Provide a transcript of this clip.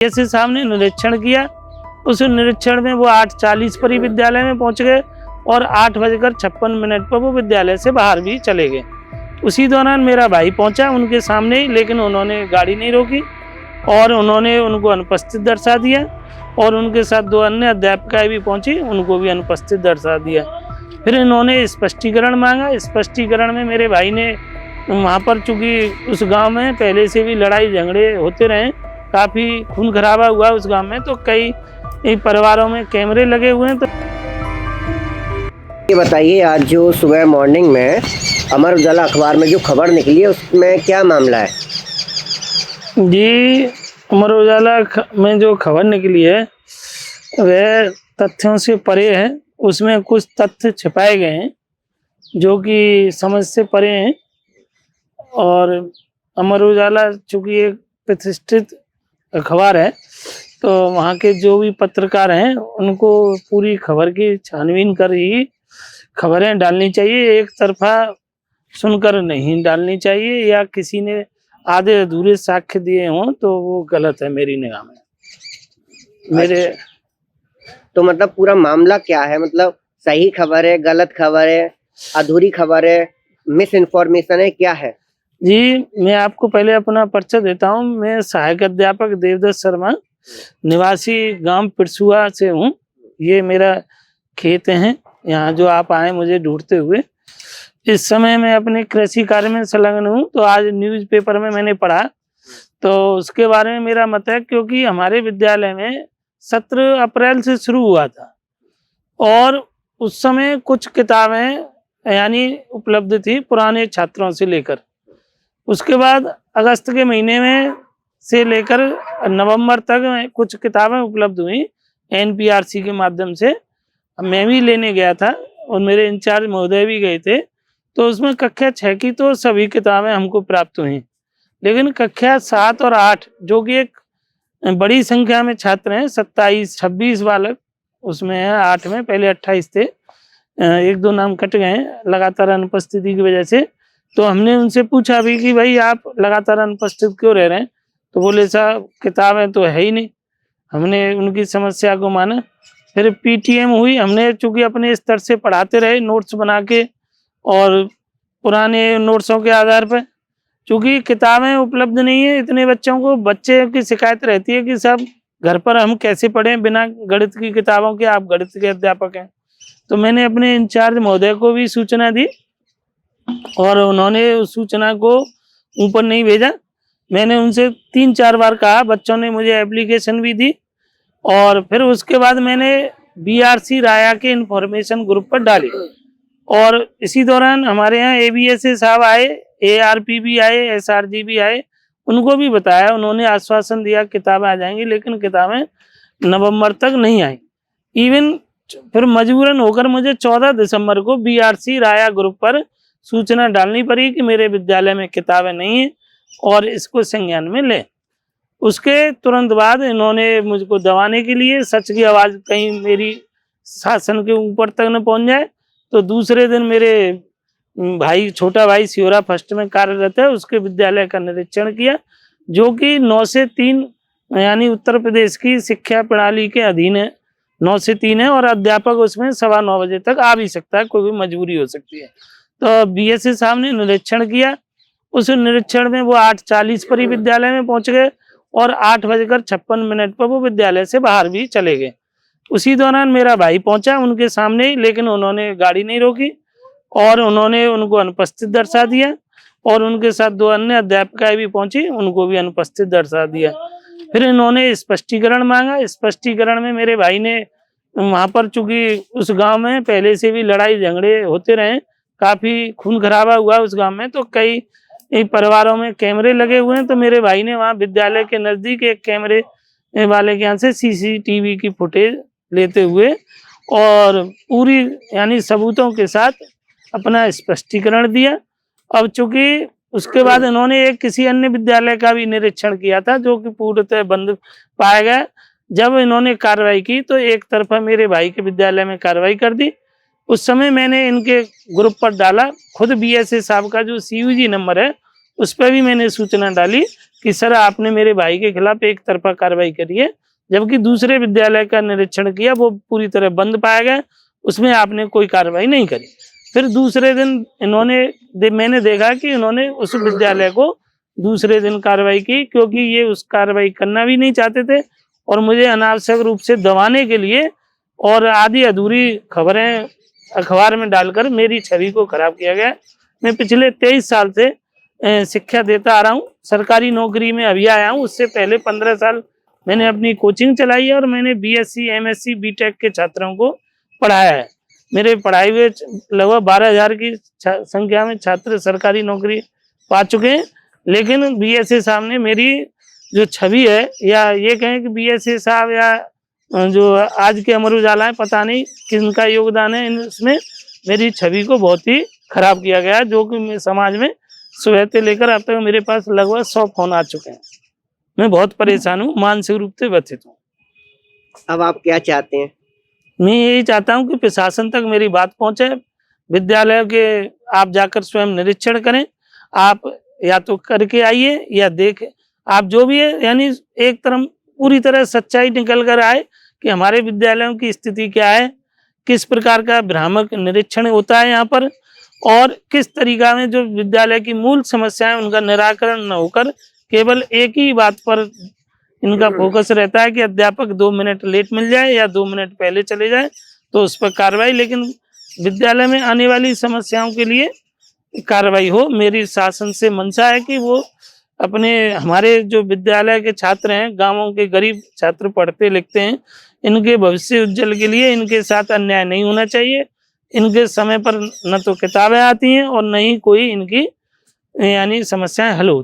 DSP साहब ने निरीक्षण किया। उस निरीक्षण में वो 8:40 पर ही विद्यालय में पहुंच गए और 8:56 पर वो विद्यालय से बाहर भी चले गए। उसी दौरान मेरा भाई पहुंचा उनके सामने ही, लेकिन उन्होंने गाड़ी नहीं रोकी और उन्होंने उनको अनुपस्थित दर्शा दिया और उनके साथ 2 अन्य अध्यापिकाएं भी पहुंची, उनको भी अनुपस्थित दर्शा दिया। फिर इन्होंने स्पष्टीकरण मांगा। स्पष्टीकरण में मेरे भाई ने वहाँ पर, चूँकि उस गांव में पहले से भी लड़ाई झगड़े होते रहे, काफ़ी खून खराबा हुआ उस गांव में, तो कई परिवारों में कैमरे लगे हुए हैं। तो ये बताइए, आज जो सुबह मॉर्निंग में अमर उजाला अखबार में जो खबर निकली है उसमें क्या मामला है? जी, अमर उजाला में जो खबर निकली है वह तथ्यों से परे है। उसमें कुछ तथ्य छिपाए गए हैं जो कि समझ से परे हैं। और अमर उजाला चूँकि एक प्रतिष्ठित अखबार है, तो वहाँ के जो भी पत्रकार हैं उनको पूरी खबर की छानबीन कर ही खबरें डालनी चाहिए। एक तरफा सुनकर नहीं डालनी चाहिए, या किसी ने आधे अधूरे साक्ष्य दिए हों तो वो गलत है मेरी निगाह में। मेरे तो मतलब पूरा मामला क्या है? मतलब सही खबर है, गलत खबर है, अधूरी खबर है, मिस इन्फॉर्मेशन है, क्या है? जी, मैं आपको पहले अपना परिचय देता हूँ। मैं सहायक अध्यापक देवदत्त शर्मा, निवासी गांव पिरसुआ से हूँ। ये मेरा खेत है, यहाँ जो आप आए मुझे ढूंढते हुए। इस समय मैं अपने कृषि कार्य में संलग्न हूँ। तो आज न्यूज़पेपर में मैंने पढ़ा, तो उसके बारे में मेरा मत है, क्योंकि हमारे विद्यालय में सत्र अप्रैल से शुरू हुआ था और उस समय कुछ किताबें यानी उपलब्ध थी पुराने छात्रों से लेकर। उसके बाद अगस्त के महीने में से लेकर नवंबर तक कुछ किताबें उपलब्ध हुई एनपीआरसी के माध्यम से। मैं भी लेने गया था और मेरे इंचार्ज महोदय भी गए थे। तो उसमें कक्षा 6 की तो सभी किताबें हमको प्राप्त हुई, लेकिन कक्षा 7 और 8 जो कि एक बड़ी संख्या में छात्र हैं, 27-26 बालक उसमें है। 8 में पहले 28 थे, 1-2 नाम कट गए लगातार अनुपस्थिति की वजह से। तो हमने उनसे पूछा भी कि भाई आप लगातार अनुपस्थित क्यों रह रहे हैं? तो बोले साहब किताबें तो है ही नहीं। हमने उनकी समस्या को माना। फिर पीटीएम हुई। हमने चूँकि अपने स्तर से पढ़ाते रहे नोट्स बना के और पुराने नोट्सों के आधार पर, चूँकि किताबें उपलब्ध नहीं है इतने बच्चों को, बच्चे की शिकायत रहती है कि साहब घर पर हम कैसे पढ़ें बिना गणित की किताबों के, आप गणित के अध्यापक हैं। तो मैंने अपने इंचार्ज महोदय को भी सूचना दी और उन्होंने उस सूचना को ऊपर नहीं भेजा। मैंने उनसे 3-4 बार कहा, बच्चों ने मुझे एप्लीकेशन भी दी और फिर उसके बाद मैंने बीआरसी राया के इन्फॉर्मेशन ग्रुप पर डाली। और इसी दौरान हमारे यहाँ एबीएसए साहब आए, एआरपी भी आए, एसआरजी भी आए, उनको भी बताया। उन्होंने आश्वासन दिया किताबें आ जाएंगी, लेकिन किताबें नवंबर तक नहीं आई। इवन फिर मजबूरन होकर मुझे 14 दिसंबर को बीआरसी राया ग्रुप पर सूचना डालनी पड़ी कि मेरे विद्यालय में किताबें नहीं है और इसको संज्ञान में लें। उसके तुरंत बाद इन्होंने मुझको दबाने के लिए, सच की आवाज़ कहीं मेरी शासन के ऊपर तक न पहुंच जाए, तो दूसरे दिन मेरे भाई, छोटा भाई सिहोरा फर्स्ट में कार्यरत है, उसके विद्यालय का निरीक्षण किया, जो कि 9 से 3 यानी उत्तर प्रदेश की शिक्षा प्रणाली के अधीन है। 9 से 3 है और अध्यापक उसमें 9:15 बजे तक आ भी सकता है, कोई भी मजबूरी हो सकती है। तो बीएसए साहब ने निरीक्षण किया। उस निरीक्षण में वो 8:40 पर ही विद्यालय में पहुंच गए और 8:56 पर वो विद्यालय से बाहर भी चले गए। उसी दौरान मेरा भाई पहुंचा उनके सामने ही, लेकिन उन्होंने गाड़ी नहीं रोकी और उन्होंने उनको अनुपस्थित दर्शा दिया और उनके साथ 2 अन्य अध्यापिकाएं भी पहुंची, उनको भी अनुपस्थित दर्शा दिया। फिर इन्होंने स्पष्टीकरण मांगा। स्पष्टीकरण में मेरे भाई ने वहाँ पर, चूँकि उस गांव में पहले से भी लड़ाई झगड़े होते रहे, काफ़ी खून खराबा हुआ उस गांव में, तो कई परिवारों में कैमरे लगे हुए हैं। तो मेरे भाई ने वहाँ विद्यालय के नज़दीक एक कैमरे वाले के यहाँ से सीसीटीवी की फुटेज लेते हुए और पूरी यानी सबूतों के साथ अपना स्पष्टीकरण दिया। अब चूंकि उसके बाद इन्होंने एक किसी अन्य विद्यालय का भी निरीक्षण किया था, जो कि पूर्णतः बंद पाया गया। जब इन्होंने कार्रवाई की तो एक तरफा मेरे भाई के विद्यालय में कार्रवाई कर दी। उस समय मैंने इनके ग्रुप पर डाला, खुद बीएसए साहब का जो सीयूजी नंबर है उस पर भी मैंने सूचना डाली कि सर आपने मेरे भाई के खिलाफ एक तरफा कार्रवाई करी है, जबकि दूसरे विद्यालय का निरीक्षण किया वो पूरी तरह बंद पाया गया, उसमें आपने कोई कार्रवाई नहीं करी। फिर दूसरे दिन मैंने देखा कि इन्होंने उस विद्यालय को दूसरे दिन कार्रवाई की, क्योंकि ये उस कार्रवाई करना भी नहीं चाहते थे और मुझे अनावश्यक रूप से दबाने के लिए और आधी अधूरी खबरें अखबार में डालकर मेरी छवि को खराब किया गया। मैं पिछले 23 साल से शिक्षा देता आ रहा हूँ, सरकारी नौकरी में अभी आया हूँ। उससे पहले 15 साल मैंने अपनी कोचिंग चलाई है और मैंने बीएससी, एमएससी, बीटेक के छात्रों को पढ़ाया है। मेरे पढ़ाई हुए लगभग 12,000 की संख्या में छात्र सरकारी नौकरी पा चुके हैं, लेकिन बीएसए साहब ने मेरी जो छवि है, या ये कहें कि बीएसए साहब या जो आज के अमर उजाला है, पता नहीं किनका योगदान है इसमें, मेरी छवि को बहुत ही खराब किया गया, जो कि समाज में सुबह से लेकर अब तक मेरे पास लगभग 100 फोन आ चुके हैं। मैं बहुत परेशान हूँ, मानसिक रूप से व्यथित हूँ। अब आप क्या चाहते हैं? मैं यही चाहता हूँ कि प्रशासन तक मेरी बात पहुंचे, विद्यालय के आप जाकर स्वयं निरीक्षण करें, आप या तो करके आइए या देखें, आप जो भी है, यानी एक तरफ पूरी तरह सच्चाई निकल कर आए कि हमारे विद्यालयों की स्थिति क्या है, किस प्रकार का भ्रामक निरीक्षण होता है यहाँ पर, और किस तरीका में जो विद्यालय की मूल समस्याएं उनका निराकरण न होकर केवल एक ही बात पर इनका फोकस रहता है कि अध्यापक 2 मिनट लेट मिल जाए या 2 मिनट पहले चले जाए तो उस पर कार्रवाई, लेकिन विद्यालय में आने वाली समस्याओं के लिए कार्रवाई हो। मेरी शासन से मंशा है कि वो अपने हमारे जो विद्यालय के छात्र हैं, गांवों के गरीब छात्र पढ़ते लिखते हैं, इनके भविष्य उज्जवल के लिए इनके साथ अन्याय नहीं होना चाहिए। इनके समय पर न तो किताबें आती हैं और न ही कोई इनकी यानी समस्याएं हल होती।